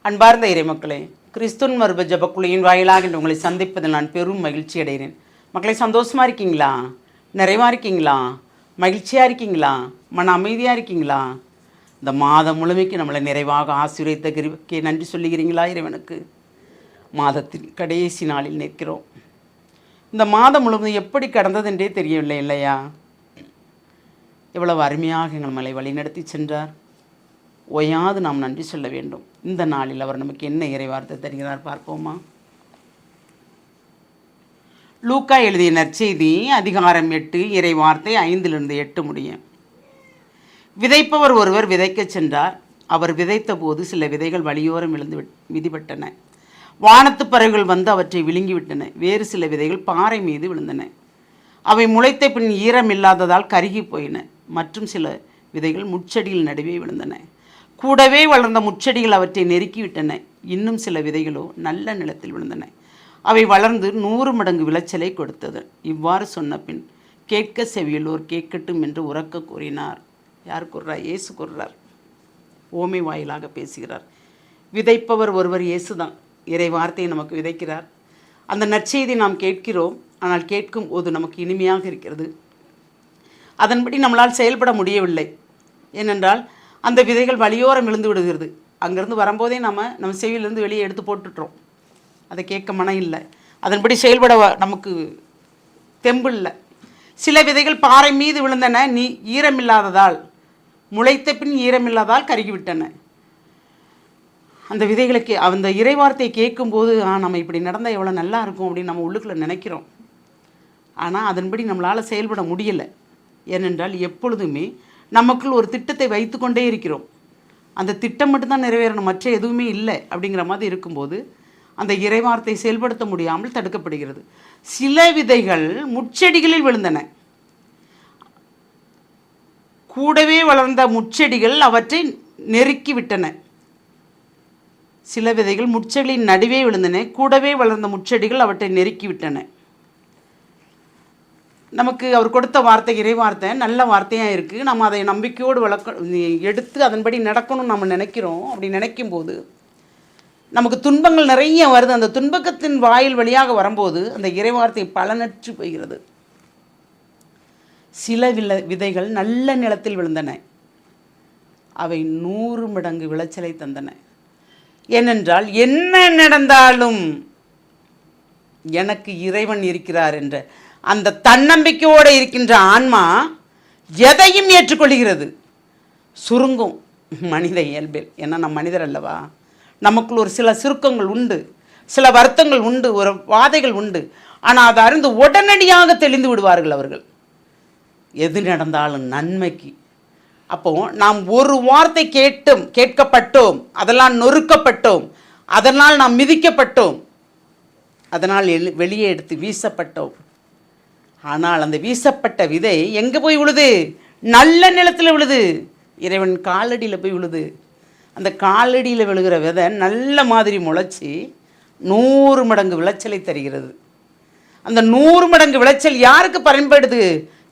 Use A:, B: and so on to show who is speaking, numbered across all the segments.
A: அன்பார்ந்த இறைமக்களே, கிறிஸ்துவின் மறுப ஜபக்குழியின் வாயிலாக உங்களை சந்திப்பதில் நான் பெரும் மகிழ்ச்சி அடைகிறேன். மக்களை, சந்தோஷமாக இருக்கீங்களா? நிறைவாக இருக்கீங்களா? மகிழ்ச்சியாக இருக்கீங்களா? மன அமைதியாக இருக்கீங்களா? இந்த மாதம் முழுமைக்கு நம்மளை நிறைவாக ஆசீர்வதித்த கிருபைக்கு நன்றி சொல்லுகிறீங்களா? இறைவனுக்கு மாதத்தின் கடைசி நாளில் நிற்கிறோம். இந்த மாதம் முழுவதும் எப்படி கடந்ததென்றே தெரியவில்லை இல்லையா? எவ்வளவு அருமையாக எங்கள் மலை வழிநடத்தி சென்றார். ஓயாது நாம் நன்றி சொல்ல வேண்டும். இந்த நாளில் அவர் நமக்கு என்ன இறைவார்த்தை தருகிறார் பார்ப்போமா? லூக்கா எழுதிய நற்செய்தி அதிகாரம் 8 இறைவார்த்தை 5-8 முடியும். விதைப்பவர் ஒருவர் விதைக்கச் சென்றார். அவர் விதைத்த போது சில விதைகள் வழியோரம் விழுந்து மிதிப்பட்டன. வானத்து பறவைகள் வந்து அவற்றை விழுங்கிவிட்டன. வேறு சில விதைகள் பாறை மீது விழுந்தன. அவை முளைத்த பின் ஈரம் இல்லாததால் கருகி போயின. மற்றும் சில விதைகள் முட்செடியில் நடுவே விழுந்தன. கூடவே வளர்ந்த முட்செடிகள் அவற்றை நெருக்கிவிட்டன. இன்னும் சில விதைகளோ நல்ல நிலத்தில் விழுந்தன. அவை வளர்ந்து 100 மடங்கு விளைச்சலை கொடுத்தது. இவ்வாறு சொன்ன பின் கேட்க செவியுள்ளோர் கேட்கட்டும் என்று உரக்க கூறினார். யார் கூறுறார்? இயேசு கூறுறார். ஓமை வாயிலாக பேசுகிறார். விதைப்பவர் ஒருவர் இயேசு தான். இறை வார்த்தையை நமக்கு விதைக்கிறார். அந்த நற்செய்தி நாம் கேட்கிறோம். ஆனால் கேட்கும் போது நமக்கு இனிமையாக இருக்கிறது. அதன்படி நம்மளால் செயல்பட முடியவில்லை. ஏனென்றால் அந்த விதைகள் வழியோரம் விழுந்து விடுகிறது. அங்கேருந்து வரும்போதே நம்ம செவியிலிருந்து வெளியே எடுத்து போட்டுட்டோம். அதை கேட்க மனம் இல்லை. அதன்படி செயல்பட நமக்கு தெம்பு இல்லை. சில விதைகள் பாறை மீது விழுந்தன. ஈரமில்லாததால், முளைத்த பின் ஈரமில்லாதால் கருகிவிட்டன. அந்த விதைகளுக்கு அந்த இறைவார்த்தையை கேட்கும்போது நம்ம இப்படி நடந்தால் எவ்வளோ நல்லா இருக்கும் அப்படின்னு நம்ம உள்ளுக்குள்ளே நினைக்கிறோம். ஆனால் அதன்படி நம்மளால் செயல்பட முடியலை. ஏனென்றால் எப்பொழுதுமே நமக்குள் ஒரு திட்டத்தை வைத்து கொண்டே இருக்கிறோம். அந்த திட்டம் மட்டும்தான் நிறைவேறணும், மற்ற எதுவுமே இல்லை அப்படிங்கிற மாதிரி இருக்கும்போது அந்த இறைவார்த்தை செயல்படுத்த முடியாமல் தடுக்கப்படுகிறது. சில விதைகள் முட்செடிகளில் விழுந்தன. கூடவே வளர்ந்த முட்செடிகள் அவற்றை நெருக்கி விட்டன. சில விதைகள் முட்செடிகளின் நடுவே விழுந்தன. கூடவே வளர்ந்த முட்செடிகள் அவற்றை நெருக்கி விட்டன. நமக்கு அவர் கொடுத்த வார்த்தை இறைவார்த்தை நல்ல வார்த்தையாக இருக்குது. நம்ம அதை நம்பிக்கையோடு எடுத்து அதன்படி நடக்கணும்னு நம்ம நினைக்கிறோம். அப்படி நினைக்கும்போது நமக்கு துன்பங்கள் நிறைய வருது. அந்த துன்பத்தின் வாயில் வழியாக வரும்போது அந்த இறைவார்த்தை பலனற்று போகிறது. சில விதைகள் நல்ல நிலத்தில் விழுந்தன. அவை 100 மடங்கு விளைச்சலை தந்தன. ஏனென்றால் என்ன நடந்தாலும் எனக்கு இறைவன் இருக்கிறார் என்ற அந்த தன்னம்பிக்கையோடு இருக்கின்ற ஆன்மா எதையும் ஏற்றுக்கொள்கிறது. சுருங்கும் மனித இயல்பில். ஏன்னா நம் மனிதர் அல்லவா? நமக்குள் ஒரு சில சுருக்கங்கள் உண்டு, சில வருத்தங்கள் உண்டு, ஒரு வாதைகள் உண்டு. ஆனால் அதை அறிந்து உடனடியாக தெளிந்து விடுவார்கள் அவர்கள். எது நடந்தாலும் நன்மைக்கு. அப்போ நாம் ஒரு வார்த்தை கேட்கப்பட்டோம், அதெல்லாம் நொறுக்கப்பட்டோம், அதனால் நாம் மிதிக்கப்பட்டோம், அதனால் வெளியே எடுத்து வீசப்பட்டோம். ஆனால் அந்த வீசப்பட்ட விதை எங்கே போய் விழுது? நல்ல நிலத்தில் விழுது. இறைவன் காலடியில் போய் விழுது. அந்த காலடியில் விழுகிற விதை நல்ல மாதிரி முளைச்சி 100 மடங்கு விளைச்சலை தருகிறது. அந்த 100 மடங்கு விளைச்சல் யாருக்கு பயன்படுது?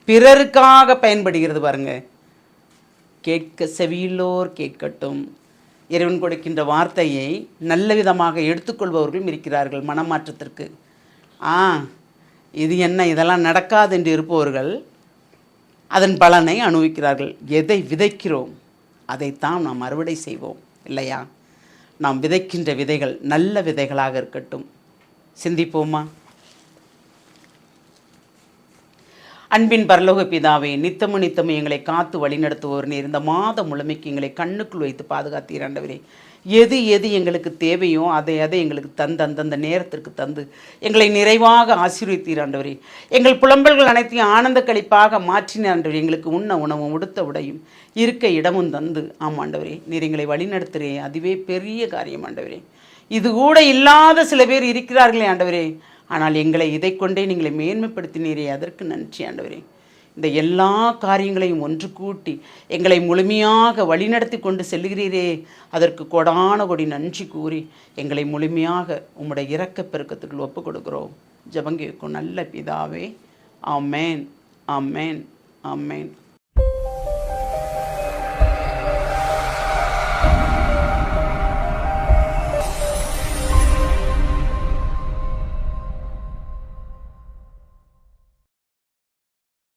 A: பிறருக்காக பயன்படுகிறது. பாருங்க, கேட்க செவியுள்ளோர் கேட்கட்டும். இறைவன் கொடுக்கின்ற வார்த்தையை நல்ல விதமாக எடுத்துக்கொள்பவர்களும் இருக்கிறார்கள். மனமாற்றத்திற்கு இது என்ன, இதெல்லாம் நடக்காது என்று இருப்பவர்கள் அதன் பலனை அனுபவிக்கிறார்கள். எதை விதைக்கிறோம் அதைத்தான் நாம் அறுவடை செய்வோம் இல்லையா? நாம் விதைக்கின்ற விதைகள் நல்ல விதைகளாக இருக்கட்டும். சிந்திப்போமா? அன்பின் பரலோக பிதாவே, நித்தமும் எங்களை காத்து வழிநடத்துவோர் நீர். இந்த மாதம் முழுமைக்கு எங்களை கண்ணுக்குள் வைத்து பாதுகாத்தீர் ஆண்டவரே. எது எங்களுக்கு தேவையோ அதை எங்களுக்கு அந்தந்த நேரத்திற்கு தந்து எங்களை நிறைவாக ஆசீர்வதித்தீர் ஆண்டவரே. எங்கள் புலம்பல்கள் அனைத்தையும் ஆனந்த கழிப்பாக மாற்றின ஆண்டவரே. எங்களுக்கு உண்ண உணவும் உடுத்த உடையும் இருக்க இடமும் தந்து ஆண்டவரே நீர் எங்களை வழிநடத்துகிறே. அதுவே பெரிய காரியம் ஆண்டவரே. இது கூட இல்லாத சில பேர் இருக்கிறார்களே ஆண்டவரே. ஆனால் எங்களை இதை கொண்டே நீங்களை மேன்மைப்படுத்தினீரே, அதற்கு நன்றி ஆண்டவரே. இந்த எல்லா காரியங்களையும் ஒன்று கூட்டி எங்களை முழுமையாக வழிநடத்தி கொண்டு செல்கிறீரே, அதற்கு கொடான கொடி நன்றி கூறி எங்களை முழுமையாக உம்முடைய இரக்க பெருக்கத்துக்குள் ஒப்புக் கொடுக்கிறோம். ஜெபம் கேட்கும் நல்ல பிதாவே. ஆமேன், ஆமேன், ஆமேன்.